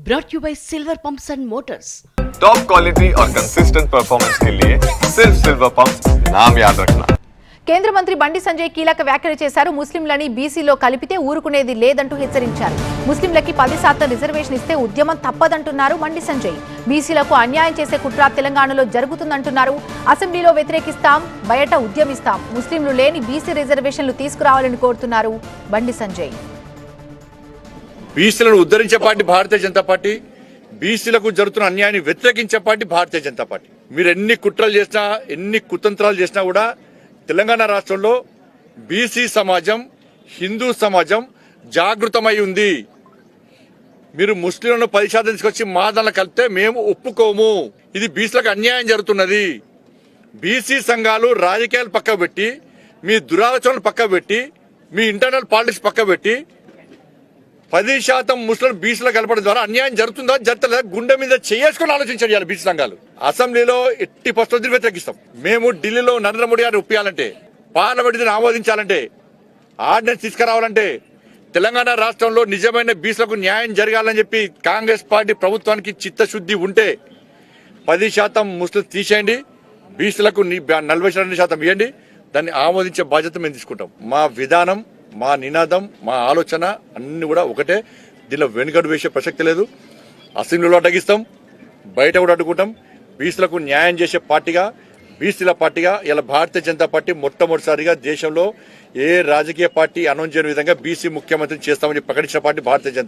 brought you by Silver Pumps and Motors. Top quality और consistent performance के लिए सिर्फ सिल्वर पंप्स नाम याद रखना। కేంద్ర మంత్రి బండి సంజయ్ కీలక వ్యాఖ్యలు చేశారు. ముస్లింలని బీసీలో కలిపితే ఊరుకునేది లేదంటూ హెచ్చరించారు. ముస్లింలకి 10% రిజర్వేషన్ ఇస్తే ఉద్యమం తప్పదంటున్నారు బండి సంజయ్. బీసీలకు అన్యాయం చేసే కుట్ర తెలంగాణలో జరుగుతుందంటున్నారు. అసెంబ్లీలో వ్యతిరేకిస్తాం, బయట ఉద్యమిస్తాం. ముస్లింలు లేని బీసీ రిజర్వేషన్లు తీసుకురావాలని కోరుతున్నారు బండి సంజయ్. బీసీలను ఉద్ధరించే పార్టీ భారతీయ జనతా పార్టీ, బీసీలకు జరుగుతున్న అన్యాయాన్ని వ్యతిరేకించే పార్టీ భారతీయ జనతా పార్టీ. మీరు ఎన్ని కుట్రలు చేసినా, ఎన్ని కుతంత్రాలు చేసినా కూడా తెలంగాణ రాష్ట్రంలో బీసీ సమాజం, హిందూ సమాజం జాగృతమై ఉంది. మీరు ముస్లింలను 10% తీసుకొచ్చి మా దానిలో కలిపితే మేము ఒప్పుకోము. ఇది బీసీలకు అన్యాయం జరుగుతున్నది. బీసీ సంఘాలు రాజకీయాలు పక్క పెట్టి, మీ దురాలోచనలు పక్క పెట్టి, మీ ఇంటర్నల్ పాలిటిక్స్ పక్క పెట్టి 10% ముస్లిం బీసీలో కలపడం ద్వారా అన్యాయం జరుగుతుందా జరగలేదా గుండె మీద చేసుకుని ఆలోచించారు బీసీ సంఘాలు. అసెంబ్లీలో ఎట్టి పరిస్థితులు వ్యతిరేకిస్తాం. మేము ఢిల్లీలో నరేంద్ర మోడీ గారిని ఒప్పియాలంటే, పార్లమెంట్ ఆమోదించాలంటే, ఆర్డినెన్స్ తీసుకురావాలంటే, తెలంగాణ రాష్ట్రంలో నిజమైన బీసీలకు న్యాయం జరగాలని చెప్పి కాంగ్రెస్ పార్టీ ప్రభుత్వానికి చిత్తశుద్ధి ఉంటే 10% ముస్లిం తీసేయండి, బీసీలకు 42% ఇవ్వండి. దాన్ని ఆమోదించే బాధ్యత మేము తీసుకుంటాం. మా విధానం, మా నినాదం, మా ఆలోచన అన్ని కూడా ఒకటే. దీనిలో వెనుకడు వేసే ప్రసక్తి లేదు. అసెంబ్లీలో అడ్డగిస్తాం, బయట కూడా అడ్డుకుంటాం. బీసీలకు న్యాయం చేసే పార్టీగా, బీసీల పార్టీగా ఇలా భారతీయ జనతా పార్టీ మొట్టమొదటిసారిగా దేశంలో ఏ రాజకీయ పార్టీ అనౌన్స్ చేయని విధంగా బీసీ ముఖ్యమంత్రిని చేస్తామని ప్రకటించిన పార్టీ భారతీయ జనతా